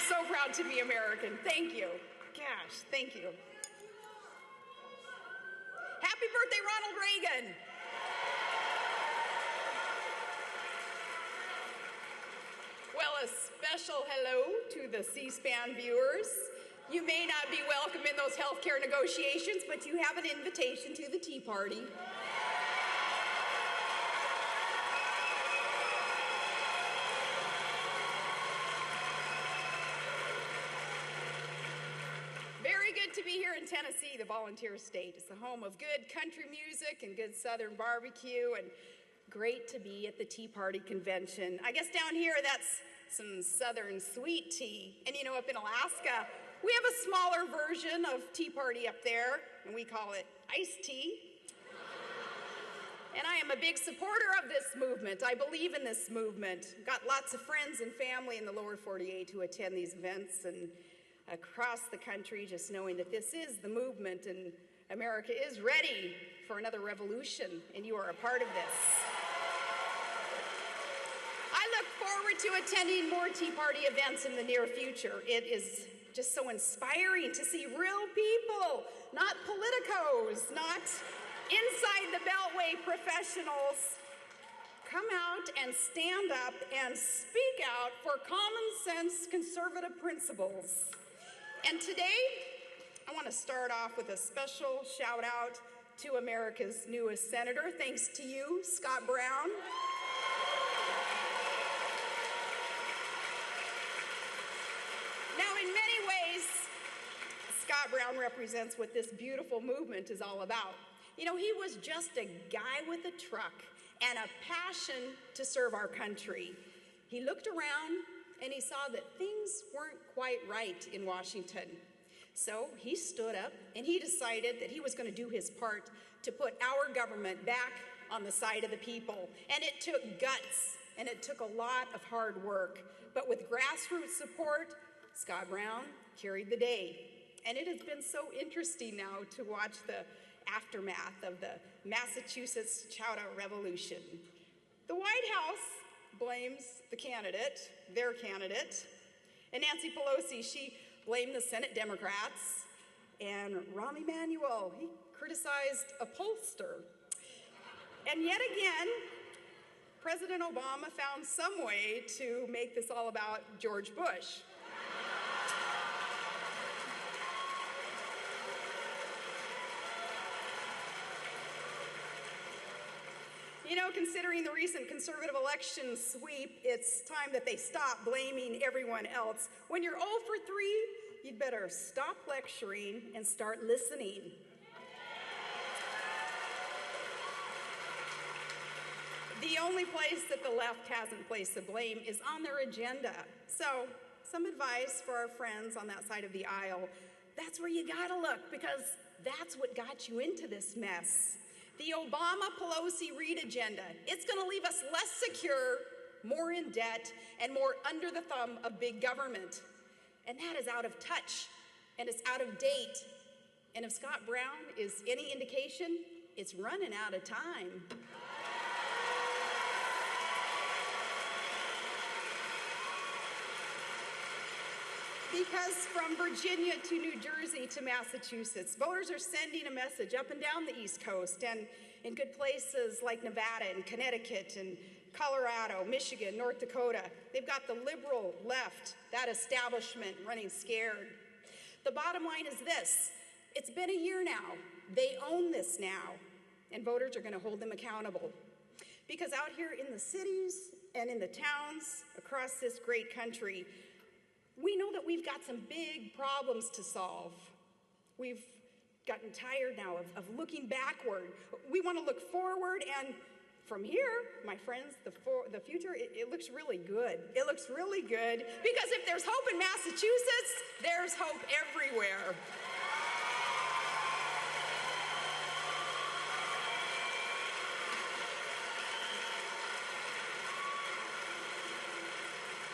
so proud to be American. Thank you. Gosh, thank you. Happy birthday, Ronald Reagan. Well, a special hello to the C-SPAN viewers. You may not be welcome in those healthcare negotiations, but you have an invitation to the Tea Party. Very good to be here in Tennessee, the volunteer state. It's the home of good country music and good Southern barbecue, and great to be at the Tea Party convention. I guess down here, that's some Southern sweet tea. And you know, up in Alaska, we have a smaller version of Tea Party up there, and we call it iced tea. And I am a big supporter of this movement. I believe in this movement. Got lots of friends and family in the lower 48 who attend these events and across the country, just knowing that this is the movement and America is ready for another revolution, and you are a part of this. I look forward to attending more Tea Party events in the near future. It is just so inspiring to see real people, not politicos, not inside the Beltway professionals, come out and stand up and speak out for common sense conservative principles. And today, I want to start off with a special shout out to America's newest senator. Thanks to you, Scott Brown. Now, in many ways, Scott Brown represents what this beautiful movement is all about. You know, he was just a guy with a truck and a passion to serve our country. He looked around and he saw that things weren't quite right in Washington. So he stood up and he decided that he was going to do his part to put our government back on the side of the people. And it took guts and it took a lot of hard work. But with grassroots support, Scott Brown carried the day. And it has been so interesting now to watch the aftermath of the Massachusetts Chowder Revolution. The White House blames the candidate, their candidate, and Nancy Pelosi, she blamed the Senate Democrats, and Rahm Emanuel, he criticized a pollster. And yet again, President Obama found some way to make this all about George Bush. You know, considering the recent conservative election sweep, it's time that they stop blaming everyone else. When you're 0 for 3, you'd better stop lecturing and start listening. The only place that the left hasn't placed the blame is on their agenda. So, some advice for our friends on that side of the aisle. That's where you gotta look, because that's what got you into this mess. The Obama-Pelosi-Reid agenda, it's going to leave us less secure, more in debt, and more under the thumb of big government. And that is out of touch, and it's out of date. And if Scott Brown is any indication, it's running out of time. Because from Virginia to New Jersey to Massachusetts, voters are sending a message up and down the East Coast and in good places like Nevada and Connecticut and Colorado, Michigan, North Dakota. They've got the liberal left, that establishment running scared. The bottom line is this: it's been a year now. They own this now, and voters are going to hold them accountable. Because out here in the cities and in the towns across this great country, we know that we've got some big problems to solve. We've gotten tired now of looking backward. We want to look forward, and from here, my friends, the future, it looks really good. It looks really good, because if there's hope in Massachusetts, there's hope everywhere.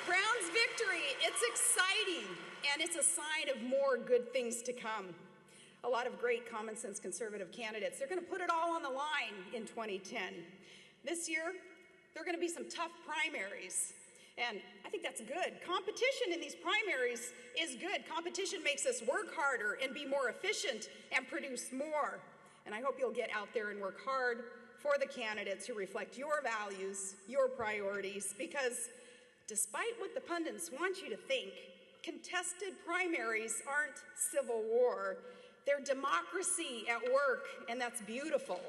Brown's victory, it's exciting, and it's a sign of more good things to come. A lot of great common sense conservative candidates, they're going to put it all on the line in 2010. This year, there are going to be some tough primaries. And I think that's good. Competition in these primaries is good. Competition makes us work harder and be more efficient and produce more. And I hope you'll get out there and work hard for the candidates who reflect your values, your priorities, because despite what the pundits want you to think, contested primaries aren't civil war. They're democracy at work, and that's beautiful.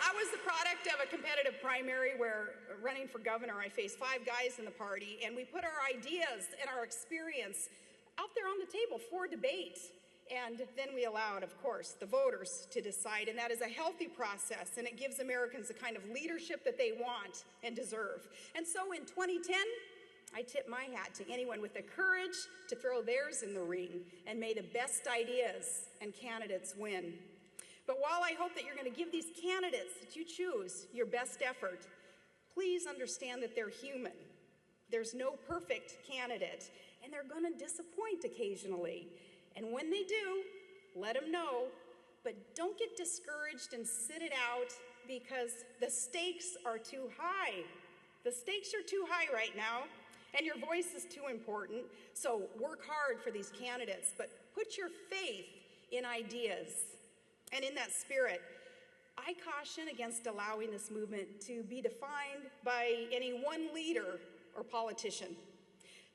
I was the product of a competitive primary where, running for governor, I faced 5 guys in the party, and we put our ideas and our experience out there on the table for debate. And then we allowed, of course, the voters to decide, and that is a healthy process, and it gives Americans the kind of leadership that they want and deserve. And so in 2010, I tip my hat to anyone with the courage to throw theirs in the ring, and may the best ideas and candidates win. But while I hope that you're going to give these candidates that you choose your best effort, please understand that they're human. There's no perfect candidate, and they're going to disappoint occasionally. And when they do, let them know, but don't get discouraged and sit it out because the stakes are too high. The stakes are too high right now, and your voice is too important. So work hard for these candidates, but put your faith in ideas. And in that spirit, I caution against allowing this movement to be defined by any one leader or politician.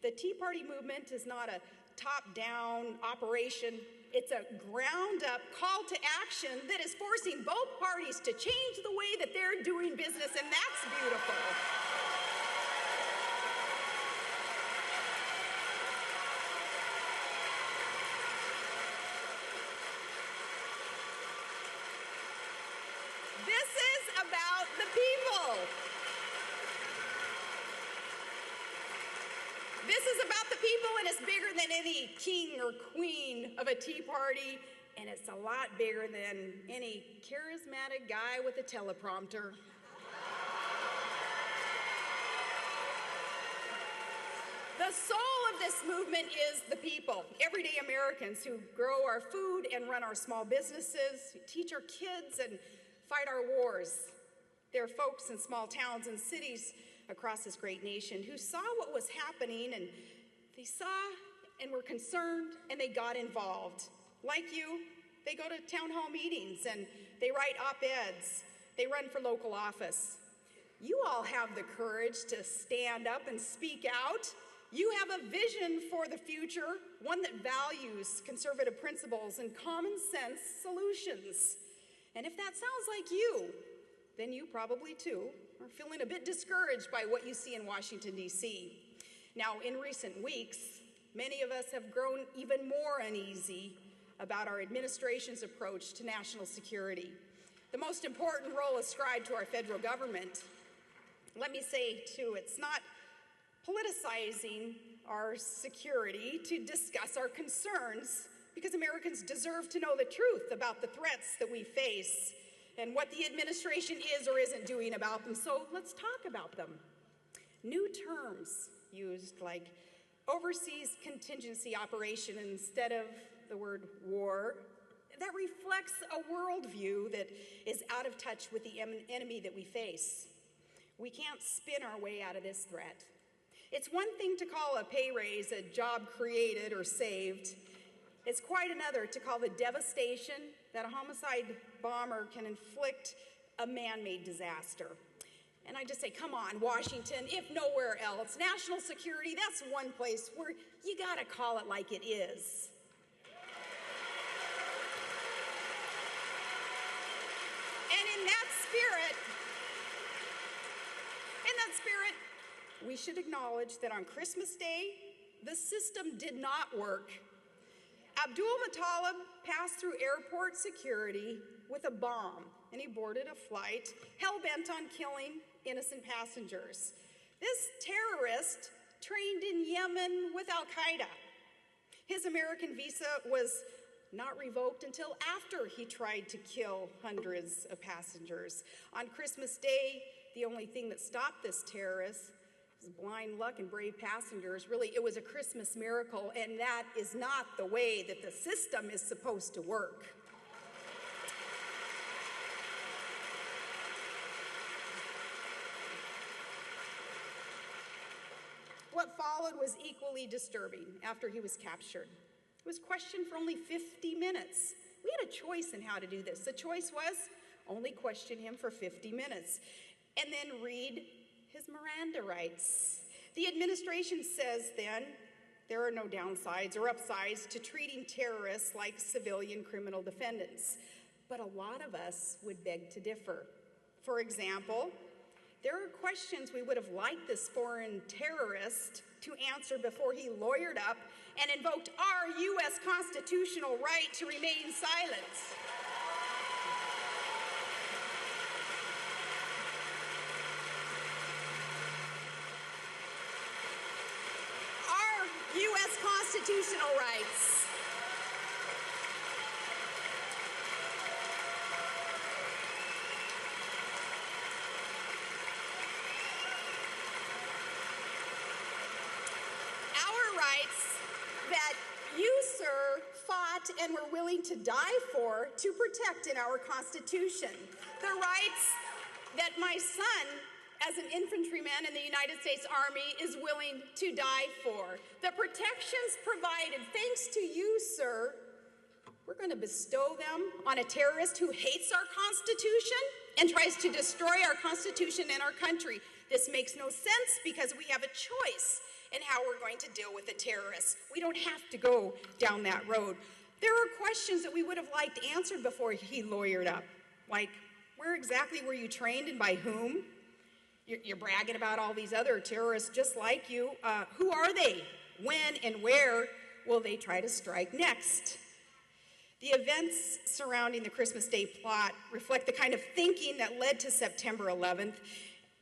The Tea Party movement is not a top-down operation. It's a ground-up call to action that is forcing both parties to change the way that they're doing business, and that's beautiful. This is about the people. This is about the people, and it's bigger than any king or queen of a Tea Party, and it's a lot bigger than any charismatic guy with a teleprompter. The soul of this movement is the people, everyday Americans who grow our food and run our small businesses, who teach our kids and fight our wars. They're folks in small towns and cities across this great nation who saw what was happening, and they saw and were concerned, and they got involved. Like you, they go to town hall meetings and they write op-eds. They run for local office. You all have the courage to stand up and speak out. You have a vision for the future, one that values conservative principles and common sense solutions. And if that sounds like you, then you probably too are feeling a bit discouraged by what you see in Washington, D.C. Now, in recent weeks, many of us have grown even more uneasy about our administration's approach to national security, the most important role ascribed to our federal government. Let me say, too, it's not politicizing our security to discuss our concerns, because Americans deserve to know the truth about the threats that we face and what the administration is or isn't doing about them. So let's talk about them. New terms used like overseas contingency operation instead of the word war, that reflects a worldview that is out of touch with the enemy that we face. We can't spin our way out of this threat. It's one thing to call a pay raise a job created or saved. It's quite another to call the devastation that a homicide bomber can inflict a man-made disaster. And I just say, come on, Washington, if nowhere else. National security, that's one place where you gotta call it like it is. And in that spirit, we should acknowledge that on Christmas Day, the system did not work. Abdul Muttalib passed through airport security with a bomb, and he boarded a flight hell-bent on killing innocent passengers. This terrorist trained in Yemen with Al-Qaeda. His American visa was not revoked until after he tried to kill hundreds of passengers. On Christmas Day, the only thing that stopped this terrorist was blind luck and brave passengers. Really, it was a Christmas miracle, and that is not the way that the system is supposed to work. what followed was equally disturbing after he was captured. He was questioned for only 50 minutes. We had a choice in how to do this. The choice was only question him for 50 minutes and then read his Miranda rights. The administration says then there are no downsides or upsides to treating terrorists like civilian criminal defendants. But a lot of us would beg to differ. For example, there are questions we would have liked this foreign terrorist to answer before he lawyered up and invoked our U.S. constitutional right to remain silent. Our U.S. constitutional rights. That you, sir, fought and were willing to die for to protect in our Constitution. The rights that my son, as an infantryman in the United States Army, is willing to die for. The protections provided, thanks to you, sir, we're going to bestow them on a terrorist who hates our Constitution and tries to destroy our Constitution and our country. This makes no sense because we have a choice and how we're going to deal with the terrorists. We don't have to go down that road. There are questions that we would have liked answered before he lawyered up, like, where exactly were you trained and by whom? You're bragging about all these other terrorists just like you. Who are they? When and where will they try to strike next? The events surrounding the Christmas Day plot reflect the kind of thinking that led to September 11th.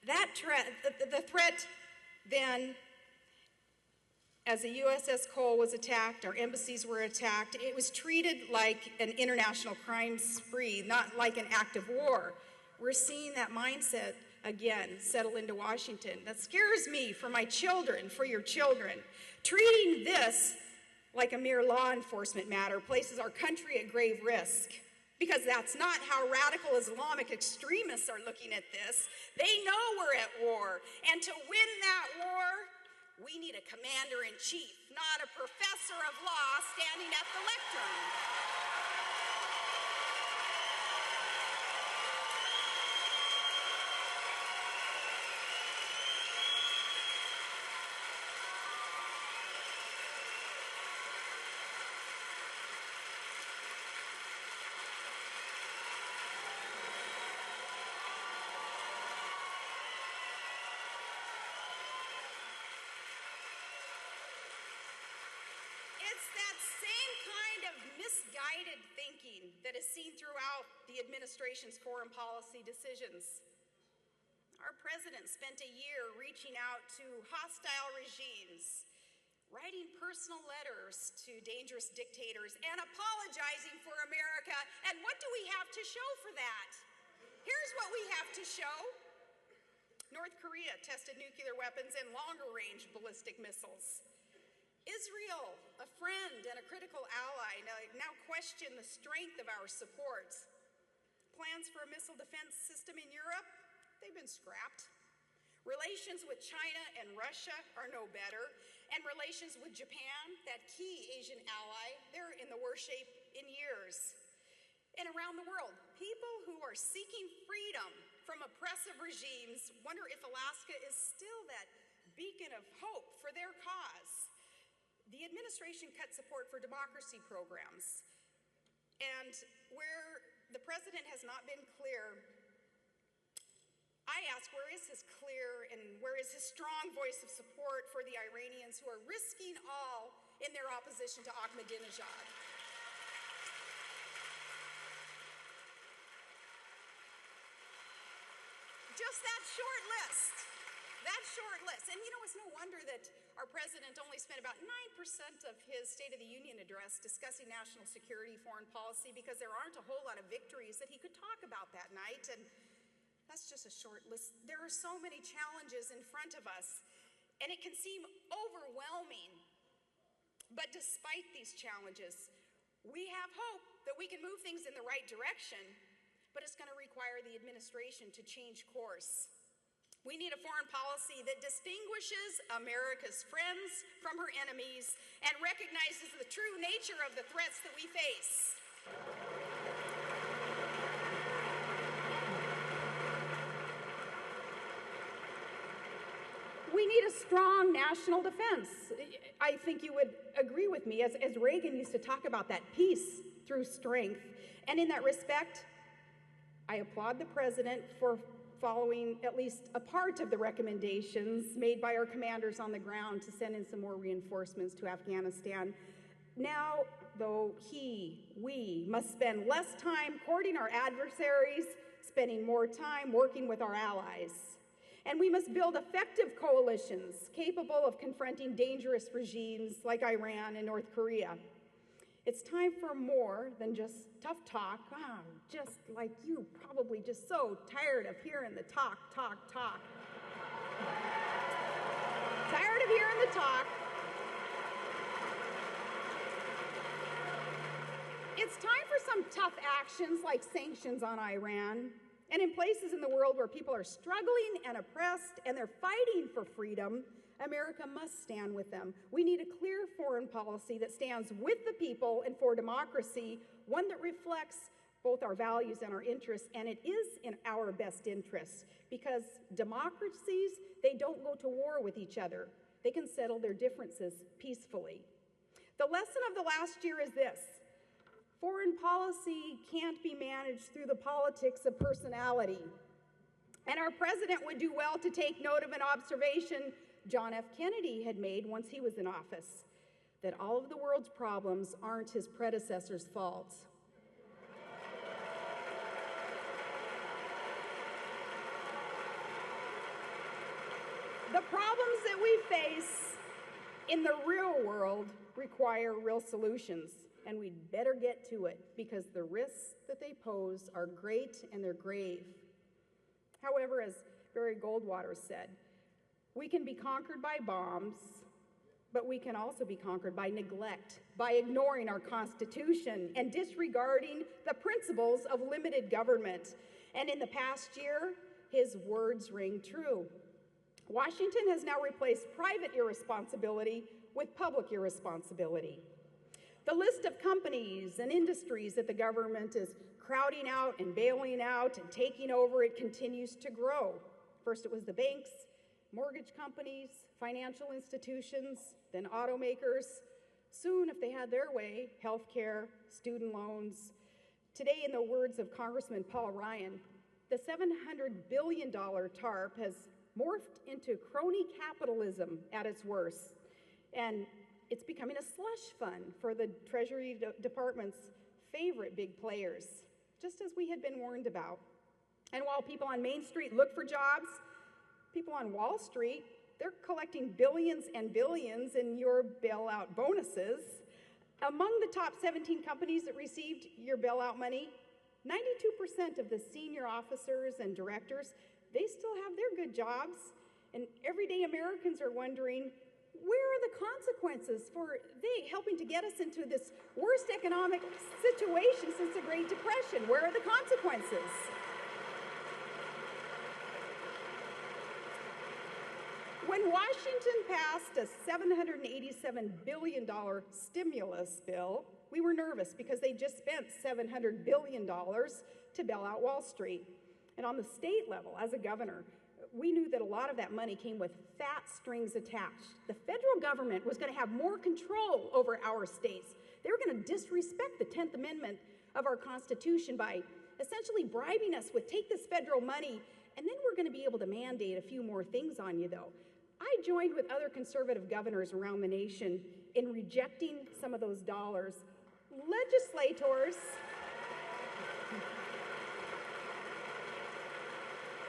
The threat then, as the USS Cole was attacked, our embassies were attacked, it was treated like an international crime spree, not like an act of war. We're seeing that mindset again settle into Washington. That scares me for my children, for your children. Treating this like a mere law enforcement matter places our country at grave risk, because that's not how radical Islamic extremists are looking at this. They know we're at war, and to win that war, we need a commander-in-chief, not a professor of law standing at the lectern. It's that same kind of misguided thinking that is seen throughout the administration's foreign policy decisions. Our president spent a year reaching out to hostile regimes, writing personal letters to dangerous dictators, and apologizing for America. And what do we have to show for that? Here's what we have to show. North Korea tested nuclear weapons and longer-range ballistic missiles. Israel, a friend and a critical ally, now question the strength of our support. Plans for a missile defense system in Europe, they've been scrapped. Relations with China and Russia are no better. And relations with Japan, that key Asian ally, they're in the worst shape in years. And around the world, people who are seeking freedom from oppressive regimes wonder if Alaska is still that beacon of hope for their cause. The administration cut support for democracy programs. And where the president has not been clear, I ask, where is his clear and where is his strong voice of support for the Iranians who are risking all in their opposition to Ahmadinejad? Just that short list. That short list. And you know, it's no wonder that our president only spent about 9% of his State of the Union address discussing national security, foreign policy, because there aren't a whole lot of victories that he could talk about that night. And that's just a short list. There are so many challenges in front of us, and it can seem overwhelming. But despite these challenges, we have hope that we can move things in the right direction, but it's going to require the administration to change course. We need a foreign policy that distinguishes America's friends from her enemies and recognizes the true nature of the threats that we face. We need a strong national defense. I think you would agree with me, as Reagan used to talk about that peace through strength. And in that respect, I applaud the president for following at least a part of the recommendations made by our commanders on the ground to send in some more reinforcements to Afghanistan. Now, though, we must spend less time courting our adversaries, spending more time working with our allies. And we must build effective coalitions capable of confronting dangerous regimes like Iran and North Korea. It's time for more than just tough talk. Just like you, probably just so tired of hearing the talk. Tired of hearing the talk. It's time for some tough actions like sanctions on Iran. And in places in the world where people are struggling and oppressed and they're fighting for freedom, America must stand with them. We need a clear foreign policy that stands with the people and for democracy, one that reflects both our values and our interests, and it is in our best interests because democracies, they don't go to war with each other. They can settle their differences peacefully. The lesson of the last year is this: foreign policy can't be managed through the politics of personality. And our president would do well to take note of an observation John F. Kennedy had made once he was in office, that all of the world's problems aren't his predecessor's fault. The problems that we face in the real world require real solutions, and we'd better get to it because the risks that they pose are great and they're grave. However, as Barry Goldwater said, we can be conquered by bombs, but we can also be conquered by neglect, by ignoring our Constitution and disregarding the principles of limited government. And in the past year, his words ring true. Washington has now replaced private irresponsibility with public irresponsibility. The list of companies and industries that the government is crowding out and bailing out and taking over, it continues to grow. First it was the banks, mortgage companies, financial institutions, then automakers. Soon, if they had their way, healthcare, student loans. Today, in the words of Congressman Paul Ryan, the $700 billion TARP has morphed into crony capitalism at its worst. And it's becoming a slush fund for the Treasury Department's favorite big players, just as we had been warned about. And while people on Main Street look for jobs, people on Wall Street, they're collecting billions and billions in your bailout bonuses. Among the top 17 companies that received your bailout money, 92% of the senior officers and directors, they still have their good jobs. And everyday Americans are wondering, where are the consequences for they helping to get us into this worst economic situation since the Great Depression? Where are the consequences? When Washington passed a $787 billion stimulus bill, we were nervous because they just spent $700 billion to bail out Wall Street. And on the state level, as a governor, we knew that a lot of that money came with fat strings attached. The federal government was going to have more control over our states. They were going to disrespect the 10th Amendment of our Constitution by essentially bribing us with take this federal money, and then we're going to be able to mandate a few more things on you, though. I joined with other conservative governors around the nation in rejecting some of those dollars. Legislators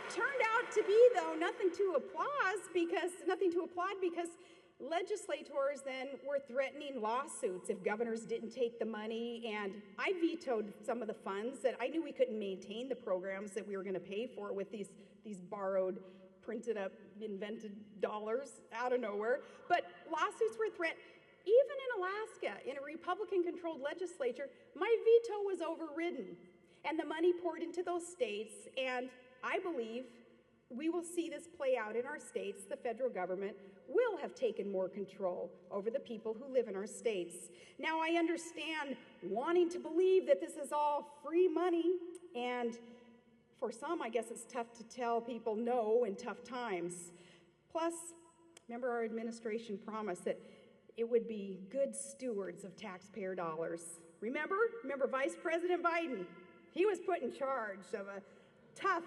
turned out to be, though, nothing to applaud because legislators then were threatening lawsuits if governors didn't take the money, and I vetoed some of the funds that I knew we couldn't maintain the programs that we were going to pay for with these borrowed, printed up, invented dollars out of nowhere. But lawsuits were threatened. Even in Alaska, in a Republican-controlled legislature, my veto was overridden, and the money poured into those states, and I believe we will see this play out in our states. The federal government will have taken more control over the people who live in our states. Now, I understand wanting to believe that this is all free money, and for some, I guess it's tough to tell people no in tough times. Plus, remember our administration promised that it would be good stewards of taxpayer dollars. Remember Vice President Biden? He was put in charge of a tough,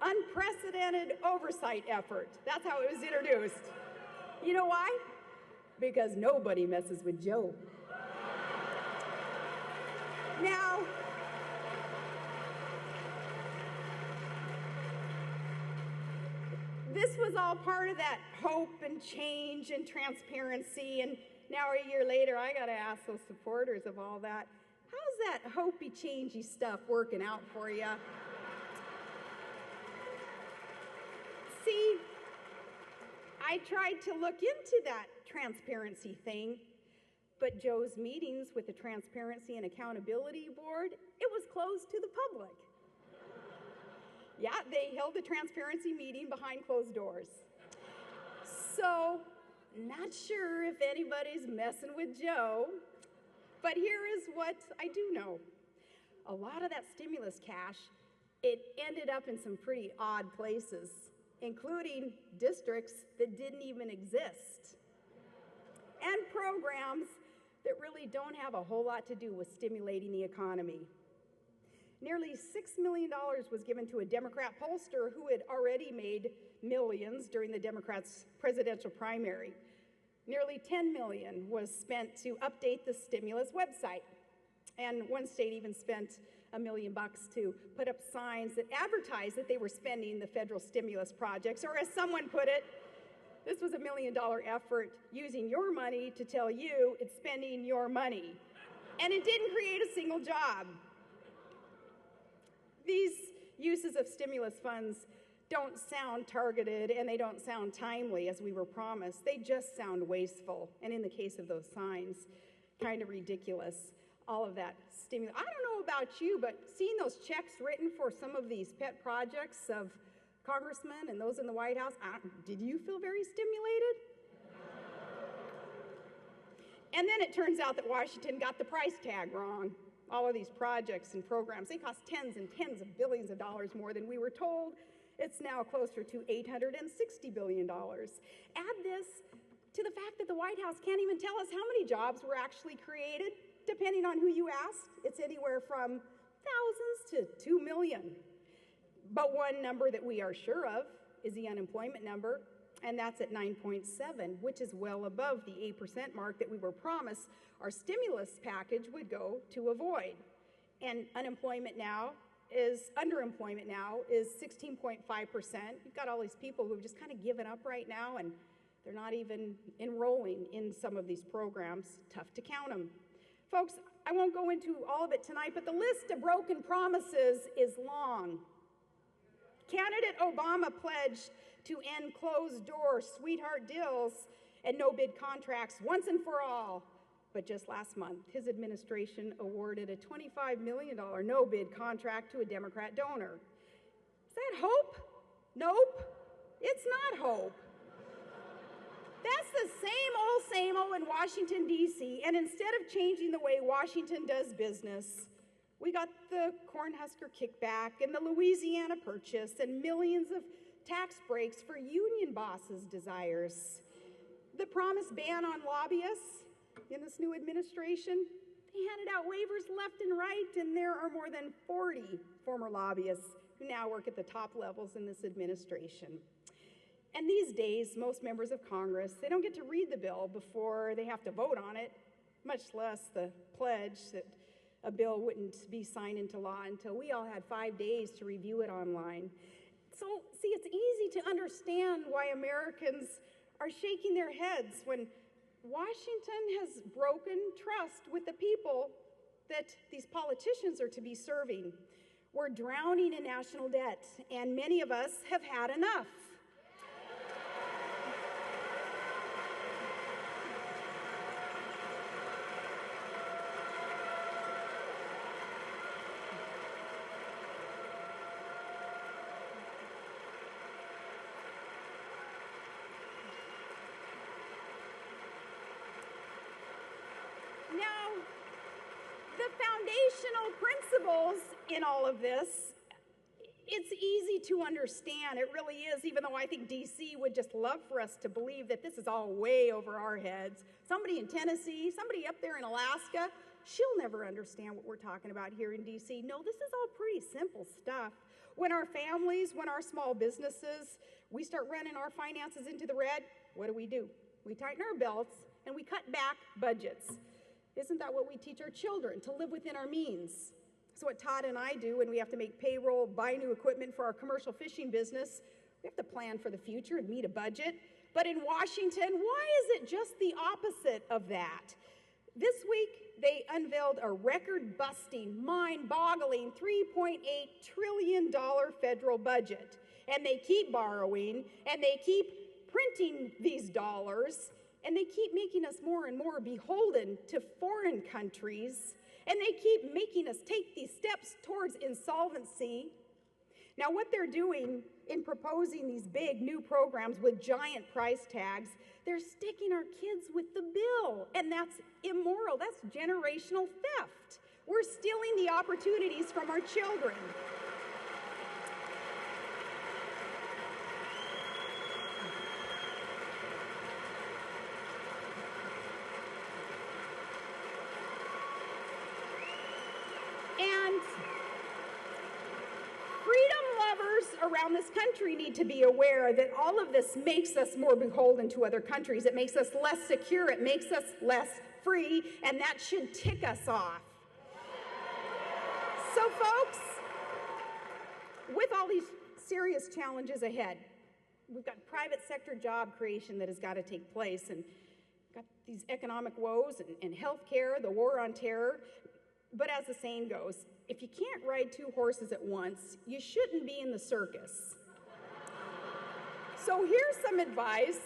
unprecedented oversight effort. That's how it was introduced. You know why? Because nobody messes with Joe. Now, this was all part of that hope and change and transparency, and now a year later, I gotta ask those supporters of all that, how's that hopey, changey stuff working out for you? See, I tried to look into that transparency thing, but Joe's meetings with the Transparency and Accountability Board, it was closed to the public. Yeah, they held a transparency meeting behind closed doors. So, not sure if anybody's messing with Joe, but here is what I do know. A lot of that stimulus cash, it ended up in some pretty odd places, including districts that didn't even exist, and programs that really don't have a whole lot to do with stimulating the economy. Nearly $6 million was given to a Democrat pollster who had already made millions during the Democrats' presidential primary. Nearly $10 million was spent to update the stimulus website. And one state even spent $1 million to put up signs that advertised that they were spending the federal stimulus projects, or as someone put it, this was $1 million effort using your money to tell you it's spending your money. And it didn't create a single job. These uses of stimulus funds don't sound targeted and they don't sound timely as we were promised. They just sound wasteful. And in the case of those signs, kind of ridiculous. All of that stimulus. I don't know about you, but seeing those checks written for some of these pet projects of congressmen and those in the White House, did you feel very stimulated? And then it turns out that Washington got the price tag wrong. All of these projects and programs, they cost tens and tens of billions of dollars more than we were told. It's now closer to $860 billion. Add this to the fact that the White House can't even tell us how many jobs were actually created, depending on who you ask. It's anywhere from thousands to 2 million. But one number that we are sure of is the unemployment number, and that's at 9.7, which is well above the 8% mark that we were promised our stimulus package would go to avoid. And underemployment now is 16.5%. You've got all these people who have just kind of given up right now, and they're not even enrolling in some of these programs. Tough to count them. Folks, I won't go into all of it tonight, but the list of broken promises is long. Candidate Obama pledged to end closed-door sweetheart deals and no-bid contracts once and for all. But just last month, his administration awarded a $25 million no-bid contract to a Democrat donor. Is that hope? Nope. It's not hope. That's the same old in Washington, D.C., and instead of changing the way Washington does business, we got the Cornhusker kickback and the Louisiana Purchase and millions of tax breaks for union bosses' desires. The promised ban on lobbyists in this new administration, they handed out waivers left and right, and there are more than 40 former lobbyists who now work at the top levels in this administration. And these days, most members of Congress, they don't get to read the bill before they have to vote on it, much less the pledge that a bill wouldn't be signed into law until we all had 5 days to review it online. So, see, it's easy to understand why Americans are shaking their heads when Washington has broken trust with the people that these politicians are to be serving. We're drowning in national debt, and many of us have had enough. foundational principles in all of this, it's easy to understand. It really is, even though I think DC would just love for us to believe that this is all way over our heads. Somebody in Tennessee, somebody up there in Alaska, she'll never understand what we're talking about here in DC. No, this is all pretty simple stuff. When our families, when our small businesses, we start running our finances into the red, what do? We tighten our belts and we cut back budgets. Isn't that what we teach our children, to live within our means? So what Todd and I do when we have to make payroll, buy new equipment for our commercial fishing business, we have to plan for the future and meet a budget. But in Washington, why is it just the opposite of that? This week, they unveiled a record-busting, mind-boggling $3.8 trillion federal budget. And they keep borrowing, and they keep printing these dollars, and they keep making us more and more beholden to foreign countries, and they keep making us take these steps towards insolvency. Now, what they're doing in proposing these big new programs with giant price tags, they're sticking our kids with the bill, and that's immoral. That's generational theft. We're stealing the opportunities from our children. And freedom lovers around this country need to be aware that all of this makes us more beholden to other countries. It makes us less secure. It makes us less free, and that should tick us off. So, folks, with all these serious challenges ahead, we've got private sector job creation that has got to take place, and got these economic woes and healthcare, the war on terror. But as the saying goes, if you can't ride two horses at once, you shouldn't be in the circus. So here's some advice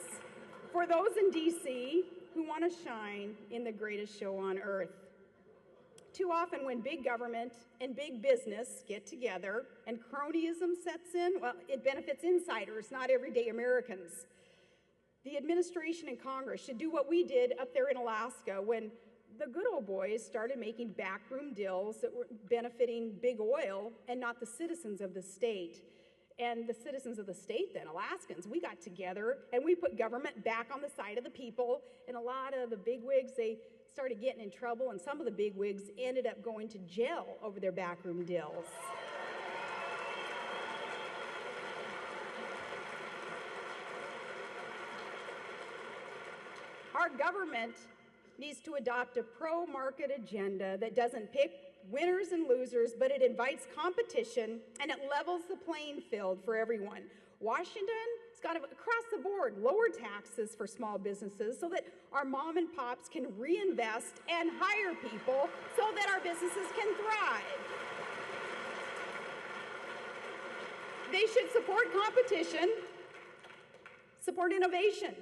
for those in DC who want to shine in the greatest show on earth. Too often when big government and big business get together and cronyism sets in, well, it benefits insiders, not everyday Americans. The administration and Congress should do what we did up there in Alaska when the good old boys started making backroom deals that were benefiting big oil and not the citizens of the state. And the citizens of the state then, Alaskans, we got together and we put government back on the side of the people. And a lot of the bigwigs, they started getting in trouble, and some of the bigwigs ended up going to jail over their backroom deals. Our government needs to adopt a pro-market agenda that doesn't pick winners and losers, but it invites competition and it levels the playing field for everyone. Washington's got to, across the board, lower taxes for small businesses so that our mom and pops can reinvest and hire people so that our businesses can thrive. They should support competition, support innovation,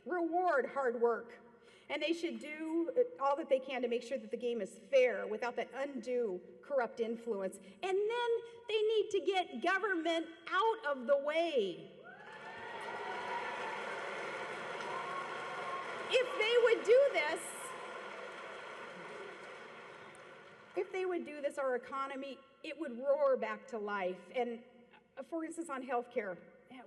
reward hard work. And they should do all that they can to make sure that the game is fair without that undue corrupt influence. And then they need to get government out of the way. If they would do this, our economy, it would roar back to life. And for instance, on healthcare,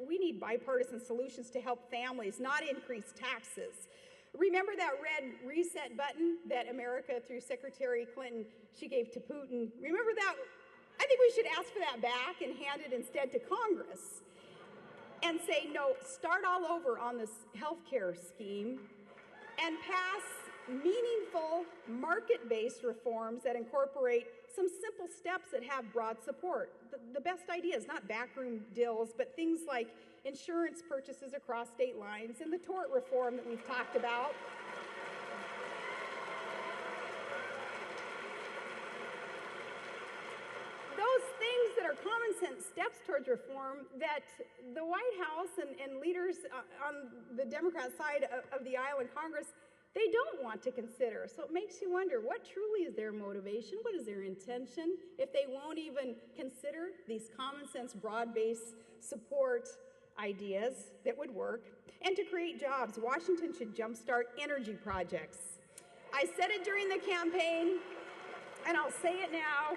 we need bipartisan solutions to help families, not increase taxes. Remember that red reset button that America, through Secretary Clinton, she gave to Putin? Remember that? I think we should ask for that back and hand it instead to Congress and say, no, start all over on this healthcare scheme and pass meaningful market-based reforms that incorporate some simple steps that have broad support. The best ideas, not backroom deals, but things like insurance purchases across state lines and the tort reform that we've talked about. Those things that are common sense steps towards reform that the White House and leaders on the Democrat side of the aisle in Congress, they don't want to consider. So it makes you wonder, what truly is their motivation? What is their intention if they won't even consider these common sense, broad-based support ideas that would work? And to create jobs, Washington should jumpstart energy projects. I said it during the campaign. And I'll say it now,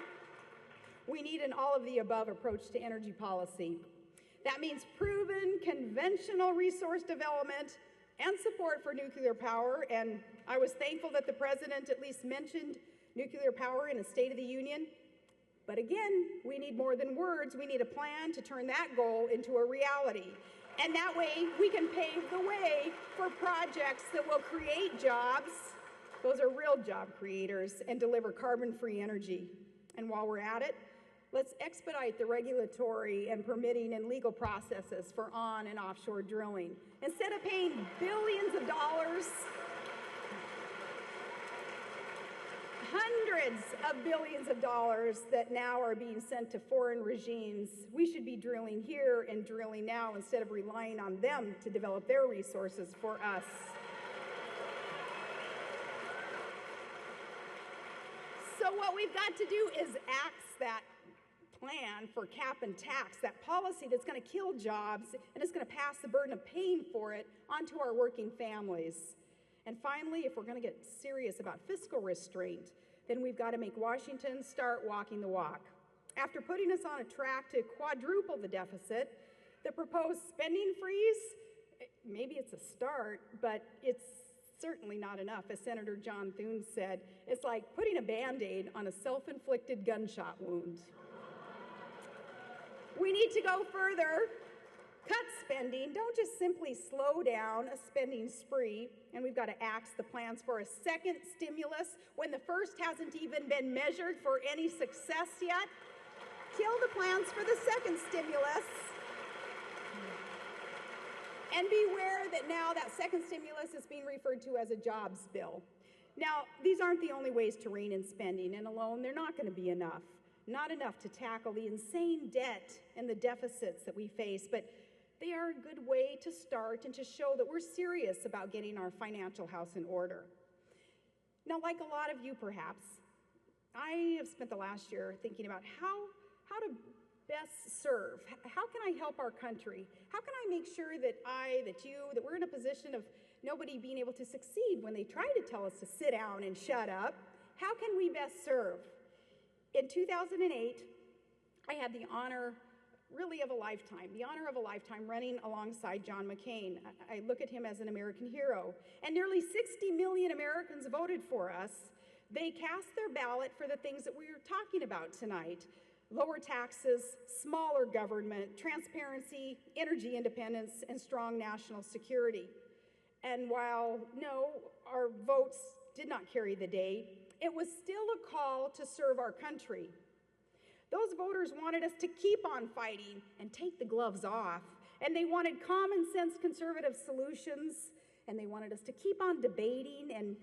we need an all-of-the-above approach to energy policy. That means proven conventional resource development and support for nuclear power, and I was thankful that the President at least mentioned nuclear power in a State of the Union. But again, we need more than words. We need a plan to turn that goal into a reality. And that way, we can pave the way for projects that will create jobs. Those are real job creators, and deliver carbon-free energy. And while we're at it, let's expedite the regulatory and permitting and legal processes for on and offshore drilling. Instead of paying billions of dollars, hundreds of billions of dollars that now are being sent to foreign regimes, we should be drilling here and drilling now instead of relying on them to develop their resources for us. So what we've got to do is axe that plan for cap and tax, that policy that's going to kill jobs and is going to pass the burden of paying for it onto our working families. And finally, if we're going to get serious about fiscal restraint, then we've got to make Washington start walking the walk. After putting us on a track to quadruple the deficit, the proposed spending freeze, maybe it's a start, but it's certainly not enough. As Senator John Thune said, it's like putting a Band-Aid on a self-inflicted gunshot wound. We need to go further, cut spending. Don't just simply slow down a spending spree, and we've got to axe the plans for a second stimulus when the first hasn't even been measured for any success yet. Kill the plans for the second stimulus. And beware that now that second stimulus is being referred to as a jobs bill. Now, these aren't the only ways to rein in spending, and alone they're not going to be enough. Not enough to tackle the insane debt and the deficits that we face, but they are a good way to start and to show that we're serious about getting our financial house in order. Now, like a lot of you perhaps, I have spent the last year thinking about how to best serve. How can I help our country? How can I make sure that that we're in a position of nobody being able to succeed when they try to tell us to sit down and shut up? How can we best serve? In 2008, I had the honor of a lifetime running alongside John McCain. I look at him as an American hero. And nearly 60 million Americans voted for us. They cast their ballot for the things that we are talking about tonight: lower taxes, smaller government, transparency, energy independence, and strong national security. And while, no, our votes did not carry the day, it was still a call to serve our country. Those voters wanted us to keep on fighting and take the gloves off. And they wanted common sense conservative solutions. And they wanted us to keep on debating. And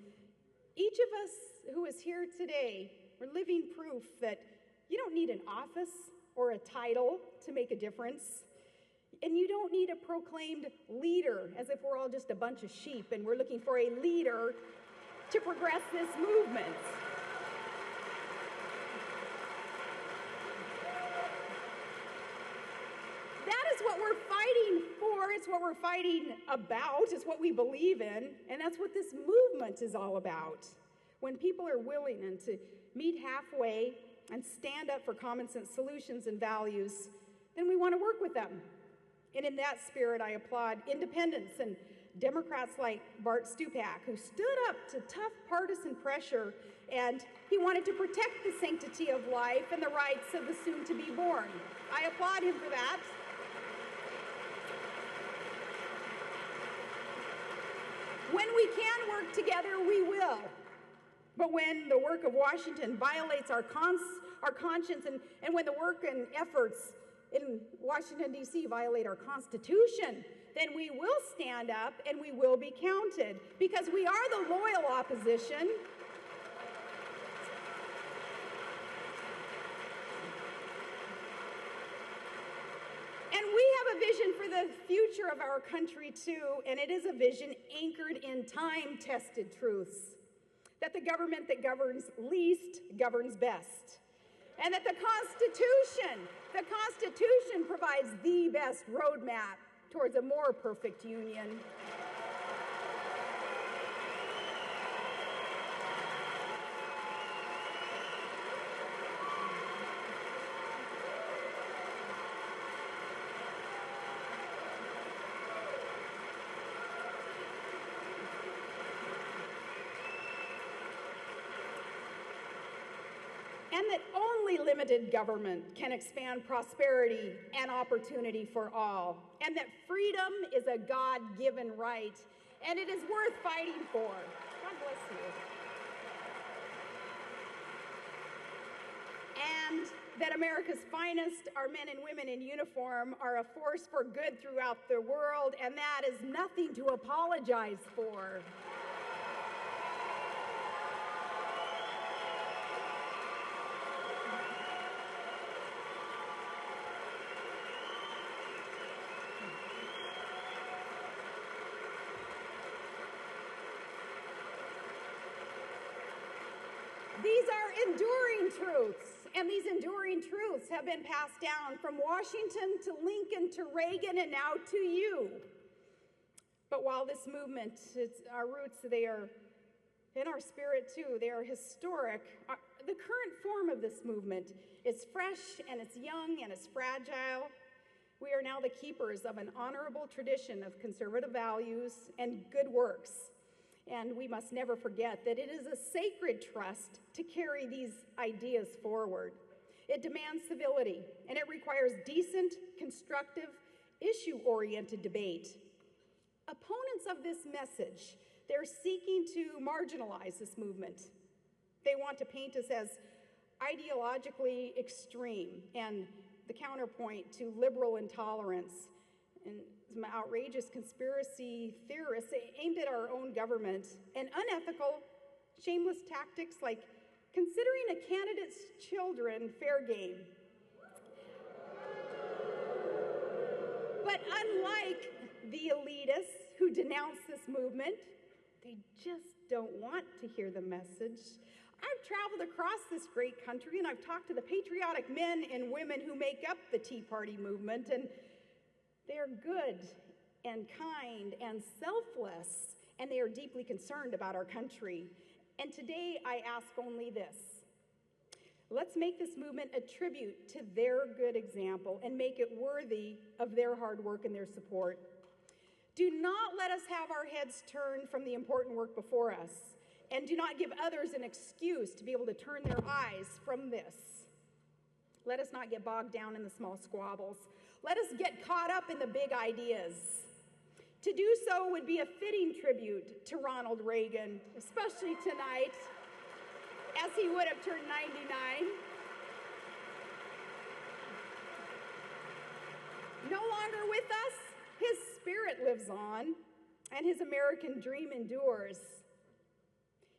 each of us who is here today, we're living proof that you don't need an office or a title to make a difference. And you don't need a proclaimed leader, as if we're all just a bunch of sheep and we're looking for a leader to progress this movement. That is what we're fighting for. It's what we're fighting about. It's what we believe in. And that's what this movement is all about. When people are willing and to meet halfway and stand up for common sense solutions and values, then we want to work with them. And in that spirit, I applaud independents and Democrats like Bart Stupak, who stood up to tough partisan pressure, and he wanted to protect the sanctity of life and the rights of the soon-to-be born. I applaud him for that. When we can work together, we will. But when the work of Washington violates our conscience, and when the work and efforts in Washington, D.C. violate our Constitution, then we will stand up and we will be counted, because we are the loyal opposition. And we have a vision for the future of our country too, and it is a vision anchored in time-tested truths. That the government that governs least governs best. And that the Constitution provides the best roadmap towards a more perfect union. and that only limited government can expand prosperity and opportunity for all, and that freedom is a God-given right, and it is worth fighting for. God bless you. And that America's finest, our men and women in uniform, are a force for good throughout the world, and that is nothing to apologize for. These are enduring truths, and these enduring truths have been passed down from Washington to Lincoln to Reagan and now to you. But while this movement, our roots, they are in our spirit too, they are historic. The current form of this movement is fresh and it's young and it's fragile. We are now the keepers of an honorable tradition of conservative values and good works. And we must never forget that it is a sacred trust to carry these ideas forward. It demands civility, and it requires decent, constructive, issue-oriented debate. Opponents of this message, they're seeking to marginalize this movement. They want to paint us as ideologically extreme and the counterpoint to liberal intolerance and some outrageous conspiracy theorists aimed at our own government, and unethical, shameless tactics like considering a candidate's children fair game. But unlike the elitists who denounce this movement, they just don't want to hear the message. I've traveled across this great country, and I've talked to the patriotic men and women who make up the Tea Party movement, and they are good and kind and selfless, and they are deeply concerned about our country. And today I ask only this. Let's make this movement a tribute to their good example and make it worthy of their hard work and their support. Do not let us have our heads turned from the important work before us, and do not give others an excuse to be able to turn their eyes from this. Let us not get bogged down in the small squabbles. Let us get caught up in the big ideas. To do so would be a fitting tribute to Ronald Reagan, especially tonight, as he would have turned 99. No longer with us, his spirit lives on, and his American dream endures.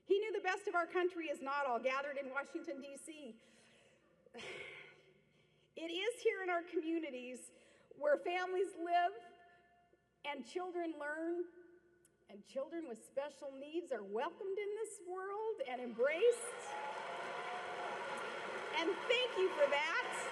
He knew the best of our country is not all gathered in Washington, D.C. It is here in our communities where families live and children learn, and children with special needs are welcomed in this world and embraced. And thank you for that.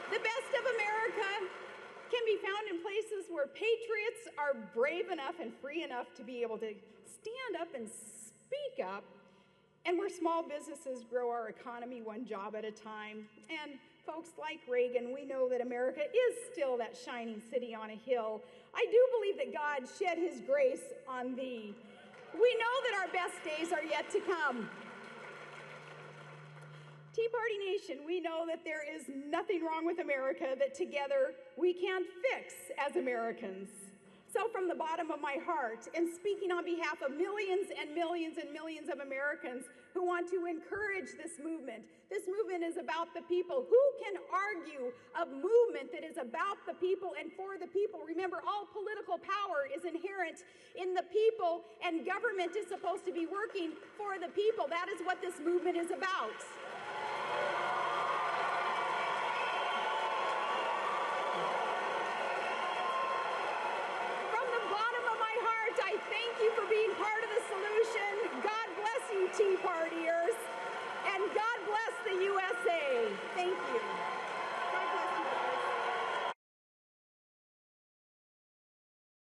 The best of America can be found in places where patriots are brave enough and free enough to be able to stand up and speak up, and where small businesses grow our economy one job at a time. And folks like Reagan, we know that America is still that shining city on a hill. I do believe that God shed his grace on thee. We know that our best days are yet to come. Tea Party Nation, we know that there is nothing wrong with America that together we can fix as Americans. So from the bottom of my heart, and speaking on behalf of millions and millions and millions of Americans who want to encourage this movement is about the people. Who can argue a movement that is about the people and for the people? Remember, all political power is inherent in the people, and government is supposed to be working for the people. That is what this movement is about. From the bottom of my heart, I thank you for being part of the solution. God bless you, Tea Partiers, and God bless the USA. Thank you.